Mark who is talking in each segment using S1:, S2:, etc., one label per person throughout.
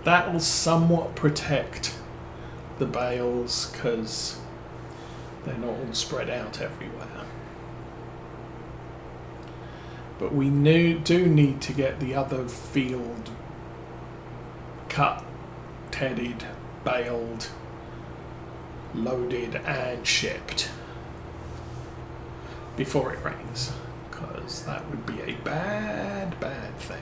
S1: That will somewhat protect the bales because they're not all spread out everywhere. But we do need to get the other field cut, tedded, baled, loaded and shipped before it rains, because that would be a bad thing.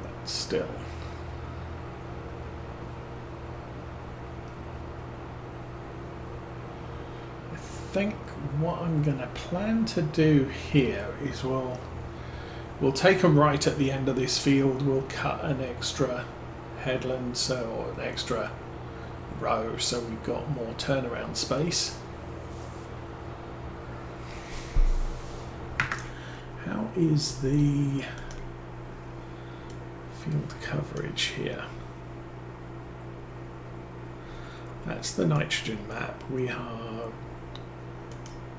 S1: But still, I think what I'm going to plan to do here is we'll take them right at the end of this field. We'll cut an extra headland, or an extra row, so we've got more turnaround space. How is the field coverage here? That's the nitrogen map. We are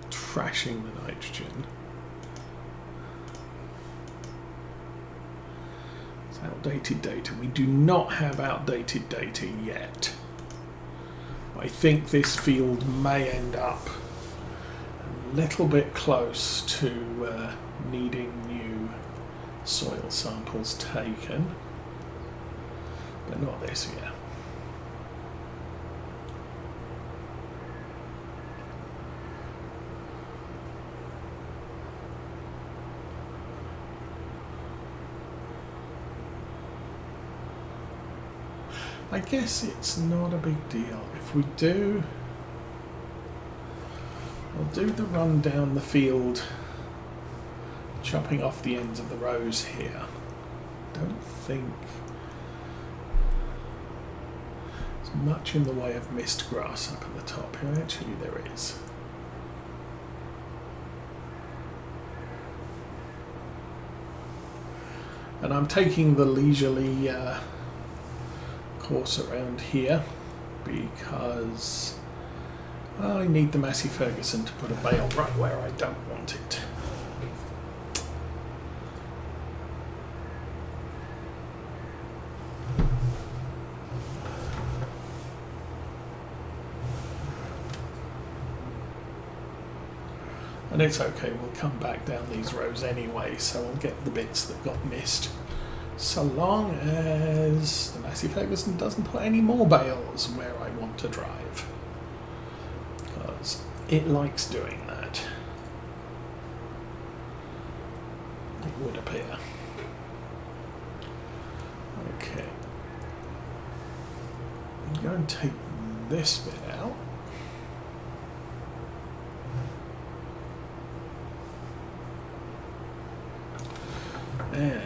S1: trashing the nitrogen. It's outdated data. We do not have outdated data yet. I think this field may end up a little bit close to needing new soil samples taken, but not this year. I guess it's not a big deal. If we do, I'll do the run down the field, chopping off the ends of the rows here. Don't think there's much in the way of mist grass up at the top here. Actually, there is. And I'm taking the leisurely course around here because I need the Massey Ferguson to put a bale right where I don't want it. And it's okay, we'll come back down these rows anyway, so I'll get the bits that got missed. So long as the Massey Ferguson doesn't put any more bales where I want to drive. Because it likes doing that. It would appear. Okay. I'm going to take this bit out. And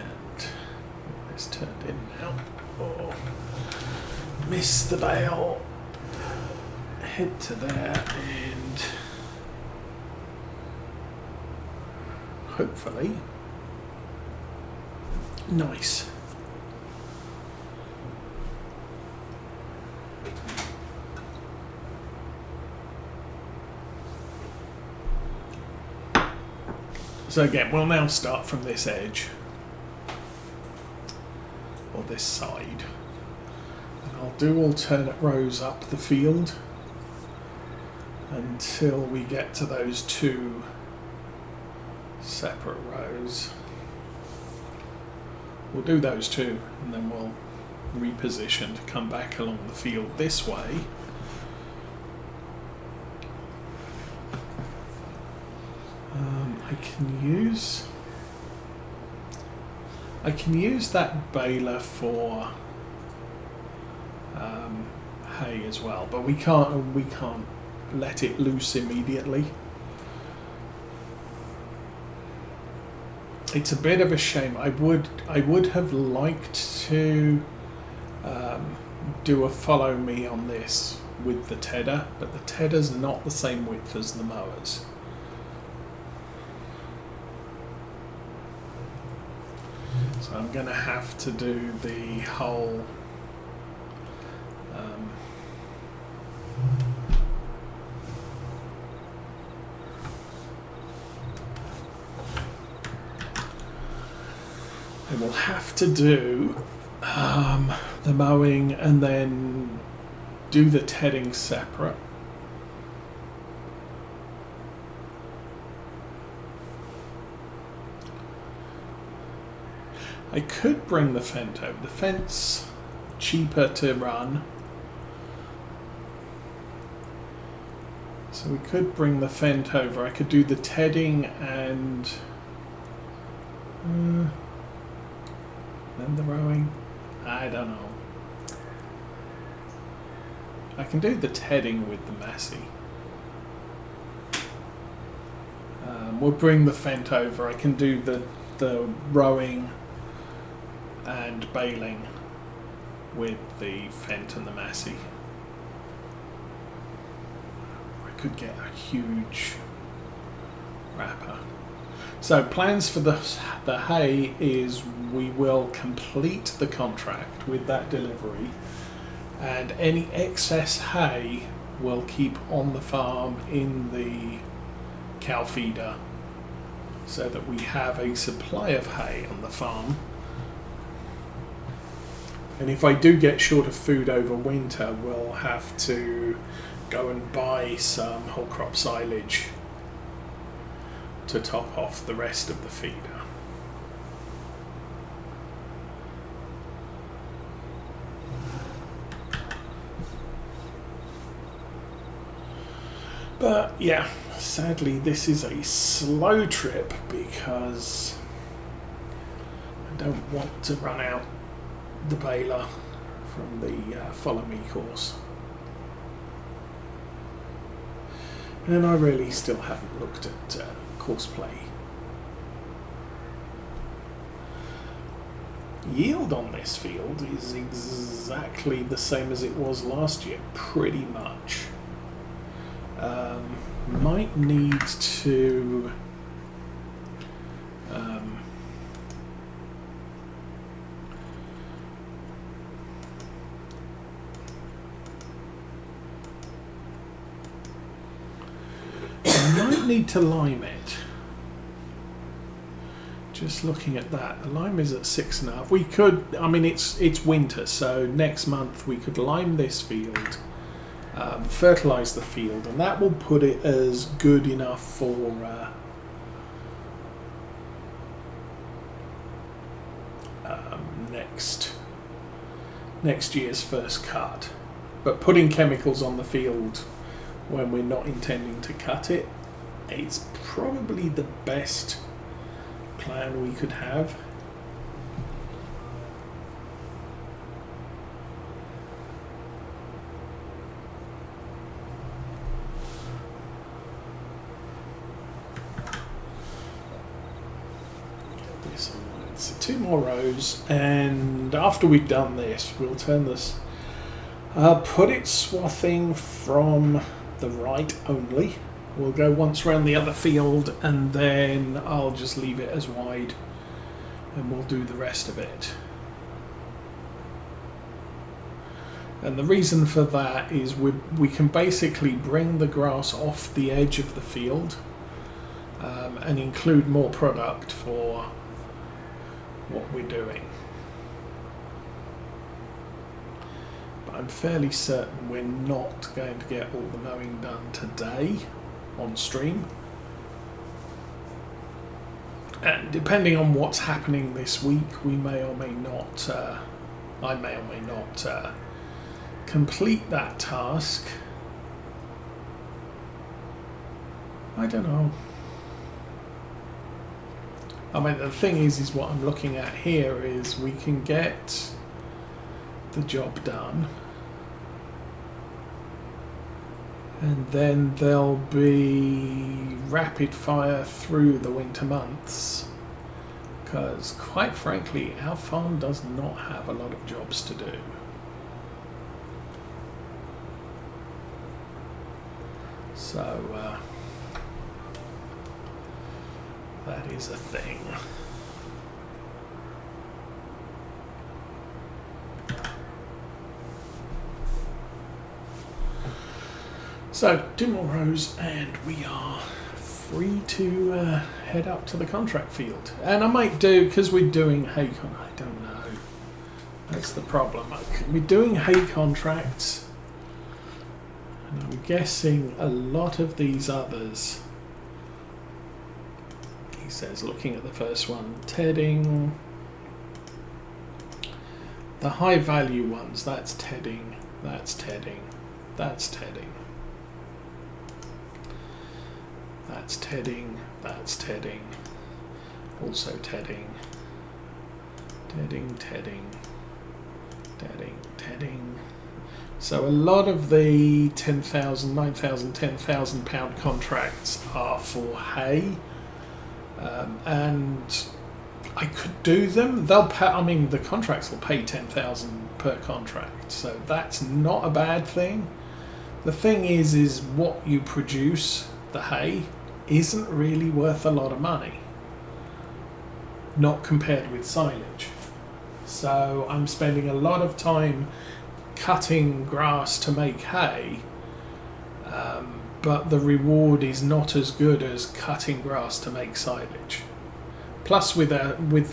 S1: it's turned in now. Oh, miss the bale. Head to there and hopefully nice. So again, we'll now start from this edge. Or this side, and I'll do alternate rows up the field until we get to those two separate rows. We'll do those two and then we'll reposition to come back along the field this way. I can use that baler for hay as well, but we can't let it loose immediately. It's a bit of a shame. I would have liked to do a follow me on this with the tedder, but the tedder's not the same width as the mowers. So I'm going to have to do the whole we'll have to do the mowing and then do the tedding separate. I could bring the fence over. The fence, cheaper to run. So we could bring the fence over. I could do the tedding and then the rowing. I don't know. I can do the tedding with the Massey. We'll bring the fence over. I can do the rowing and baling with the fence and the Massey. I could get a huge wrapper. So plans for the hay is we will complete the contract with that delivery, and any excess hay will keep on the farm in the cow feeder so that we have a supply of hay on the farm. And if I do get short of food over winter, we'll have to go and buy some whole crop silage to top off the rest of the feeder. But yeah, sadly this is a slow trip because I don't want to run out the baler from the Follow Me course. And I really still haven't looked at course play. Yield on this field is exactly the same as it was last year, pretty much. Might need to need to lime it. Just looking at that, the lime is at 6.5. We could, I mean, it's winter, so next month we could lime this field, fertilize the field, and that will put it as good enough for next year's first cut. But putting chemicals on the field when we're not intending to cut it is probably the best plan we could have. Get this online. So 2 more rows, and after we've done this, we'll turn this, put it swathing from the right only. We'll go once around the other field and then I'll just leave it as wide and we'll do the rest of it. And the reason for that is we can basically bring the grass off the edge of the field and include more product for what we're doing. But I'm fairly certain we're not going to get all the mowing done today on stream, and depending on what's happening this week, we may or may not I may or may not complete that task. I don't know. I mean, the thing is what I'm looking at here is we can get the job done, and then there'll be rapid fire through the winter months, because quite frankly our farm does not have a lot of jobs to do. So that is a thing. So 2 more rows and we are free to head up to the contract field. And I might do, because we're doing hay I don't know. That's the problem. We're doing hay contracts. And I'm guessing a lot of these others. He says, looking at the first one, tedding. The high value ones, that's tedding, that's tedding, that's tedding. That's tedding, that's tedding, also tedding, tedding, tedding, tedding, tedding. So a lot of the 10,000, 9,000, 10,000 pound contracts are for hay, and I could do them. They'll pay, I mean, the contracts will pay 10,000 per contract, so that's not a bad thing. The thing is what you produce, the hay, isn't really worth a lot of money, not compared with silage. So I'm spending a lot of time cutting grass to make hay, but the reward is not as good as cutting grass to make silage. Plus with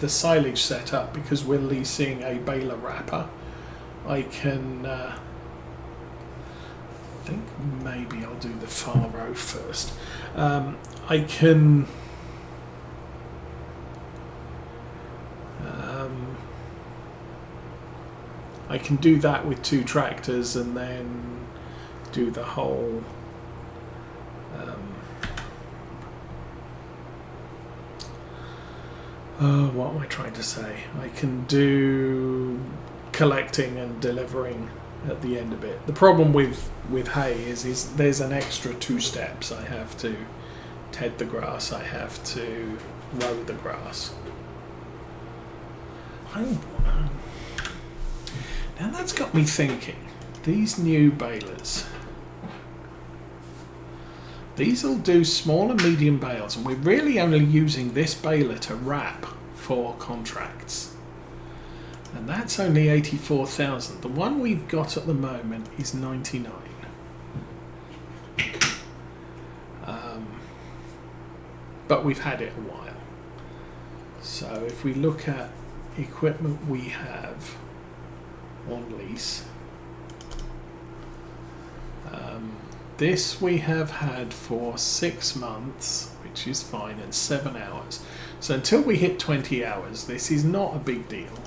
S1: the silage setup, because we're leasing a baler wrapper, I can I think maybe I'll do the far row first. I can do that with 2 tractors and then do the whole what am I trying to say? I can do collecting and delivering at the end of it. The problem with hay is there's an extra 2 steps. I have to ted the grass, I have to row the grass. Now that's got me thinking, these new balers, these will do small and medium bales, and we're really only using this baler to wrap for contracts. And that's only 84,000. The one we've got at the moment is 99. But we've had it a while. So if we look at equipment we have on lease, this we have had for 6 months, which is fine, and 7 hours. So until we hit 20 hours, this is not a big deal.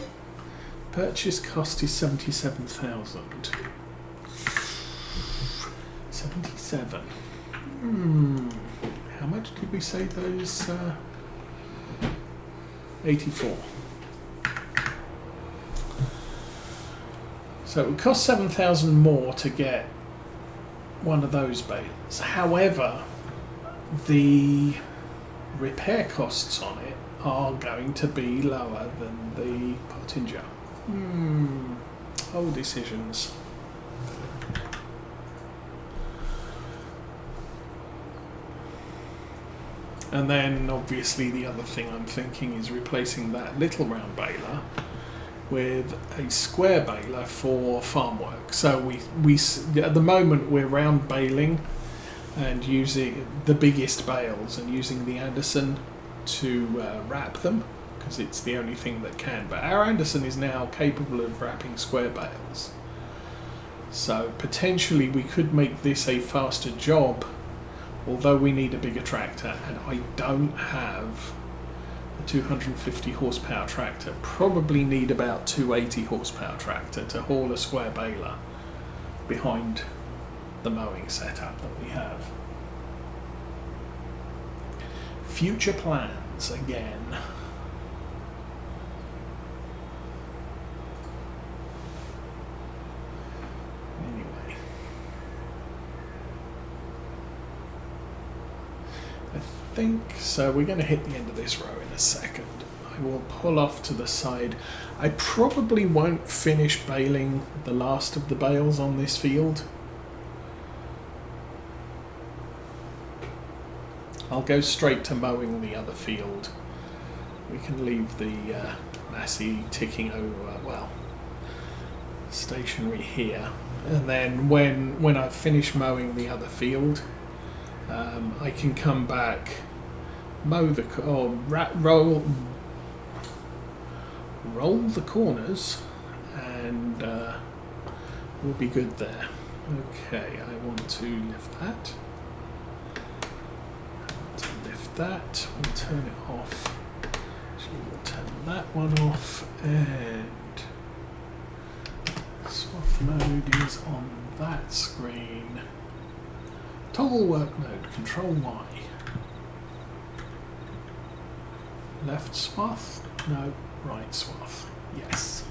S1: Purchase cost is 77,000. 77. How much did we say those? 84. So it would cost 7,000 more to get one of those balers. However, the repair costs on it are going to be lower than the Pottinger. Whole decisions. And then obviously the other thing I'm thinking is replacing that little round baler with a square baler for farm work. So we at the moment we're round baling and using the biggest bales and using the Anderson to wrap them, because it's the only thing that can. But our Anderson is now capable of wrapping square bales. So potentially we could make this a faster job, although we need a bigger tractor, and I don't have a 250 horsepower tractor. Probably need about 280 horsepower tractor to haul a square baler behind the mowing setup that we have. Future plans again. Anyway, I think so. We're going to hit the end of this row in a second. I will pull off to the side. I probably won't finish baling the last of the bales on this field. I'll go straight to mowing the other field. We can leave the Massey ticking over, well, stationary here. And then when I finish mowing the other field, I can come back, mow the roll the corners, and we'll be good there. Okay, I want to lift that. That, we'll turn it off. Actually, we'll turn that one off, and swath mode is on that screen. Toggle work mode, Control Y. Left swath? No, right swath. Yes.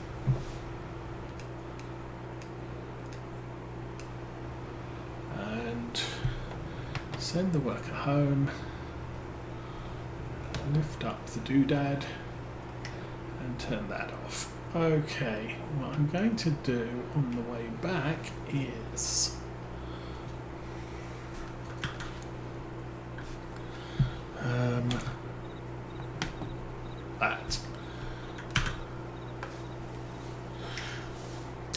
S1: And send the worker home. Lift up the doodad and turn that off. Okay, what I'm going to do on the way back is that.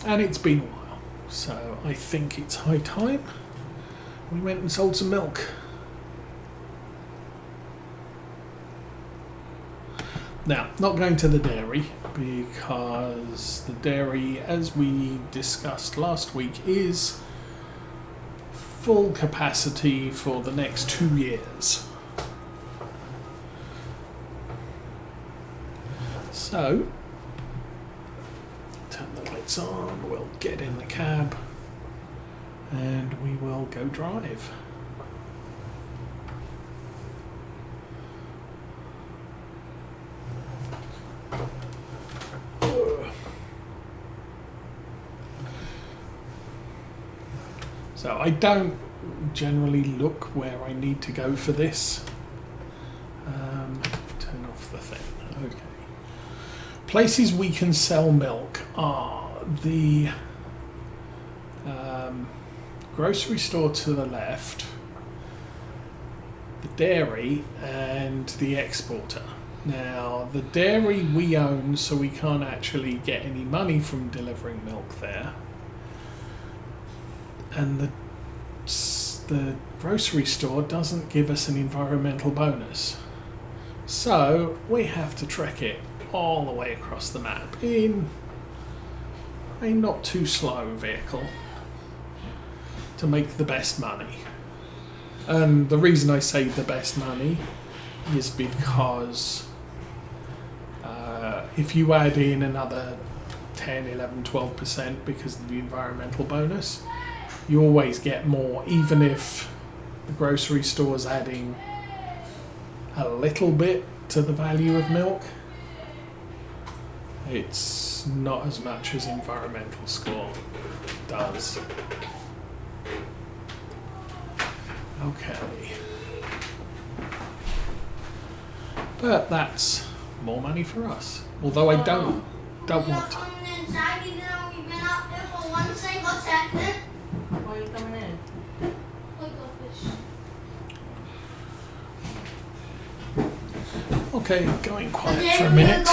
S1: And it's been a while, so I think it's high time we went and sold some milk. Now, not going to the dairy, because the dairy, as we discussed last week, is full capacity for the next 2 years. So, turn the lights on, we'll get in the cab, and we will go drive. So I don't generally look where I need to go for this. Turn off the thing. Okay. Places we can sell milk are the grocery store to the left, the dairy, and the exporter. Now, the dairy we own, so we can't actually get any money from delivering milk there. And the grocery store doesn't give us an environmental bonus. So we have to trek it all the way across the map in a not too slow vehicle to make the best money. And the reason I say the best money is because if you add in another 10, 11, 12% because of the environmental bonus, you always get more, even if the grocery store's adding a little bit to the value of milk. It's not as much as environmental score does. Okay. But that's more money for us. Although I don't want to.
S2: Why are you coming in?
S1: Okay, going quiet for a minute.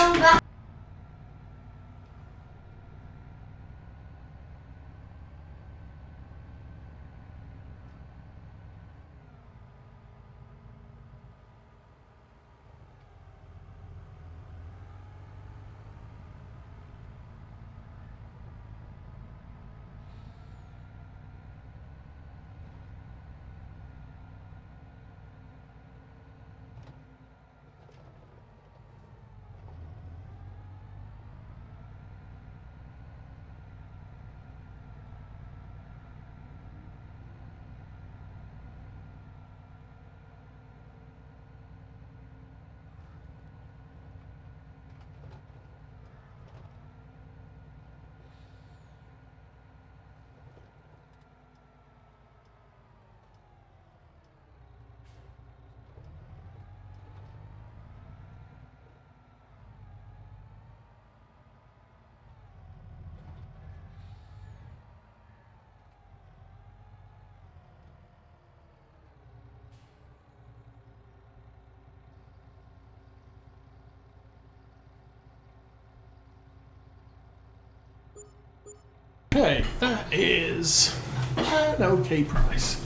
S1: Okay, that is an okay price.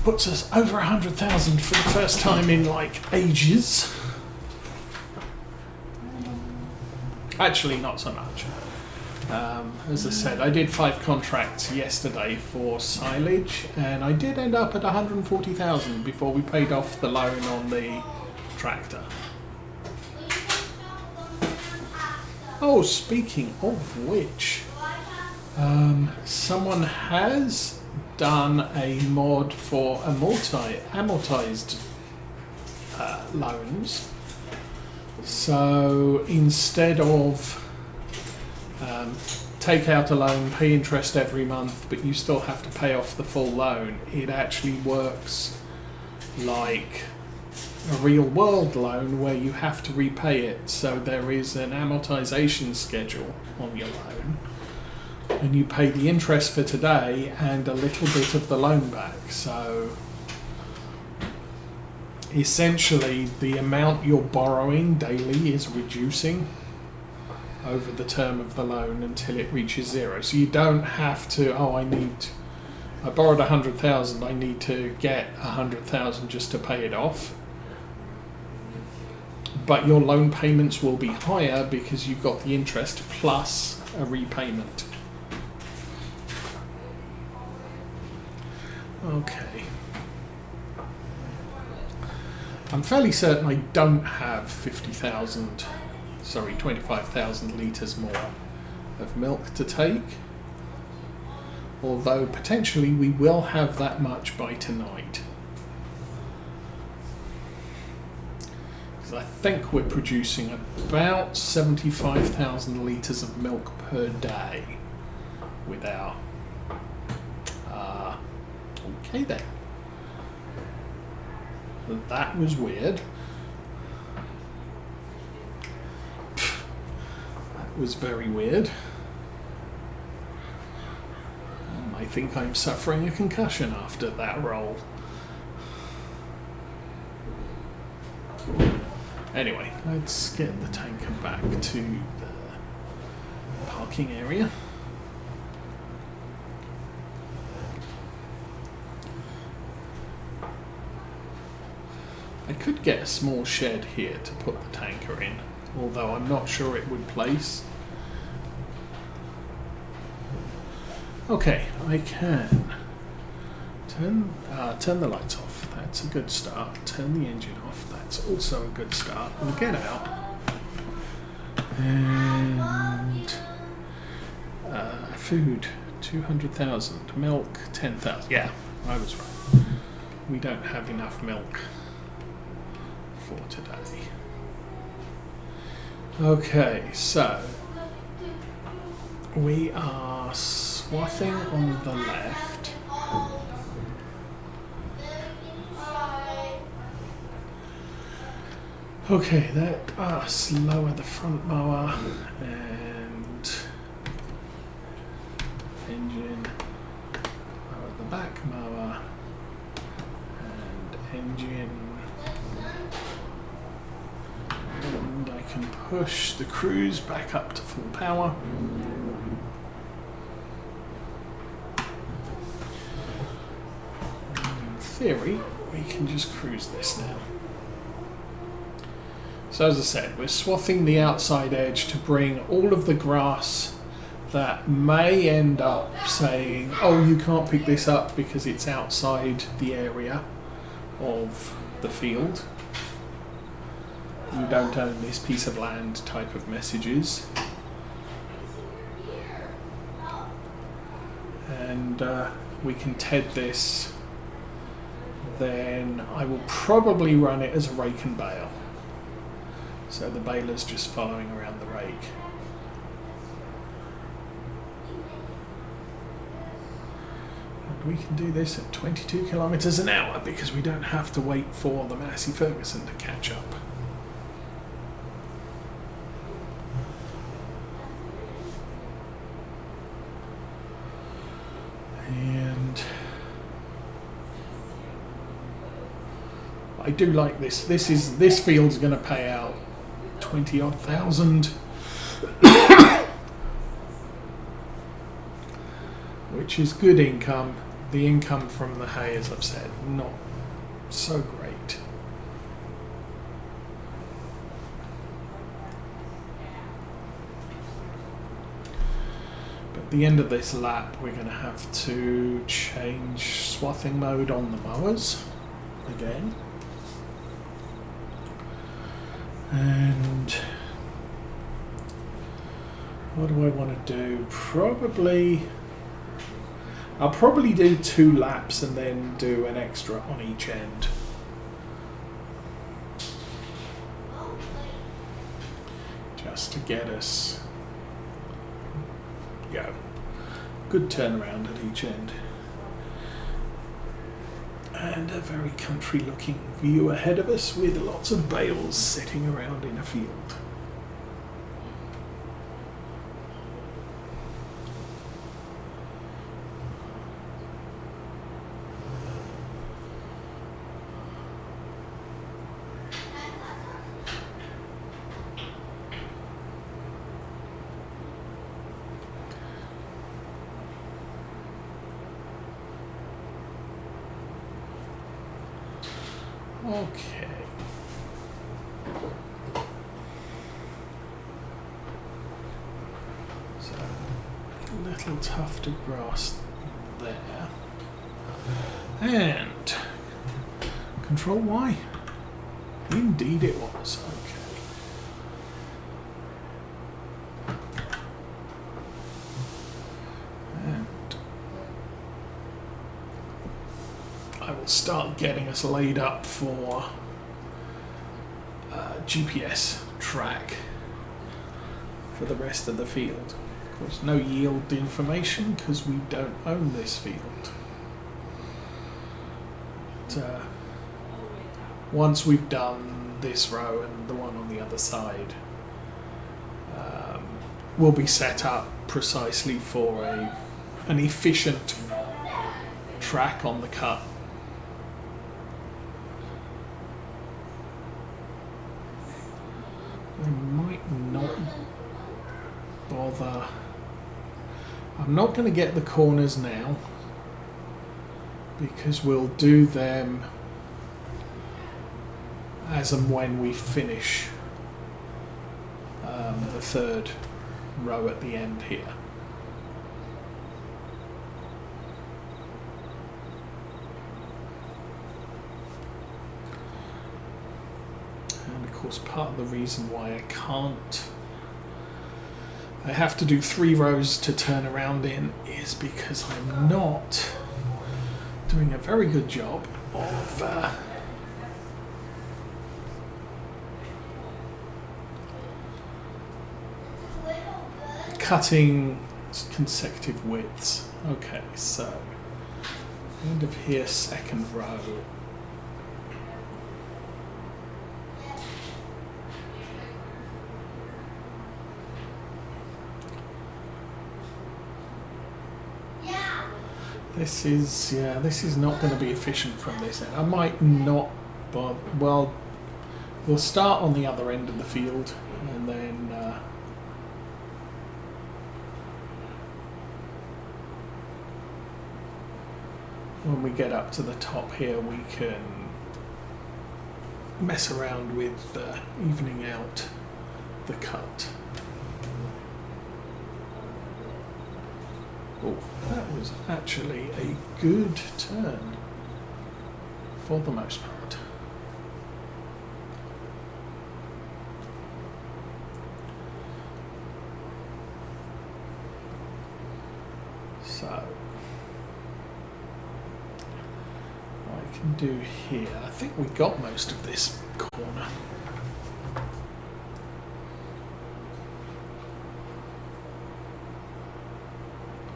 S1: puts us over 100,000 for the first time in like ages. Actually, not so much. As I said, I did 5 contracts yesterday for silage, and I did end up at 140,000 before we paid off the loan on the tractor. Oh, speaking of which, someone has done a mod for amortized loans. So instead of take out a loan, pay interest every month, but you still have to pay off the full loan, it actually works like a real world loan where you have to repay it. So there is an amortization schedule on your loan, and you pay the interest for today and a little bit of the loan back. So essentially the amount you're borrowing daily is reducing over the term of the loan until it reaches zero. So you don't have to, I borrowed 100,000, I need to get 100,000 just to pay it off. But your loan payments will be higher because you've got the interest plus a repayment. Okay. I'm fairly certain I don't have 25,000 litres more of milk to take. Although potentially we will have that much by tonight. Because I think we're producing about 75,000 litres of milk per day without... okay then. That was weird. That was very weird. I think I'm suffering a concussion after that roll. Anyway, let's get the tanker back to the parking area. I could get a small shed here to put the tanker in, although I'm not sure it would place. Okay, I can turn the lights off. That's a good start. Turn the engine off. That's also a good start. We'll get out. And food, 200,000. Milk, 10,000. Yeah, I was right. We don't have enough milk for today. Okay, so we are swathing on the left. Okay, let us lower the front mower and engine, lower the back mower and engine. And I can push the cruise back up to full power. In theory, we can just cruise this now. So as I said, we're swathing the outside edge to bring all of the grass that may end up saying, oh, you can't pick this up because it's outside the area of the field. You don't own this piece of land type of messages. And we can TED this. Then I will probably run it as a rake and bale. So the baler's just following around the rake. And we can do this at 22 kilometres an hour because we don't have to wait for the Massey Ferguson to catch up. And I do like this. This field's going to pay out 20-odd thousand, which is good income, the income from the hay, as I've said, not so great. But at the end of this lap, we're going to have to change swathing mode on the mowers again. And what do I want to do? I'll probably do 2 laps and then do an extra on each end. Just to get us, good turnaround at each end. And a very country looking view ahead of us with lots of bales sitting around in a field. Okay. So, a little tuft of grass there. And Control Y. Indeed it was. Okay. And I will start getting us laid up for GPS track for the rest of the field. Of course, no yield information because we don't own this field. But, once we've done this row and the one on the other side, we'll be set up precisely for an efficient track on the cut. I might not bother. I'm not going to get the corners now because we'll do them as and when we finish the 3rd row at the end here. And of course, part of the reason why I have to do 3 rows to turn around in is because I'm not doing a very good job of cutting consecutive widths. Okay, so end of here, 2nd row. This is not going to be efficient from this end. I might not, but well, we'll start on the other end of the field, and then when we get up to the top here, we can mess around with evening out the cut. Oh, that was actually a good turn for the most part. So, what I can do here, I think we got most of this corner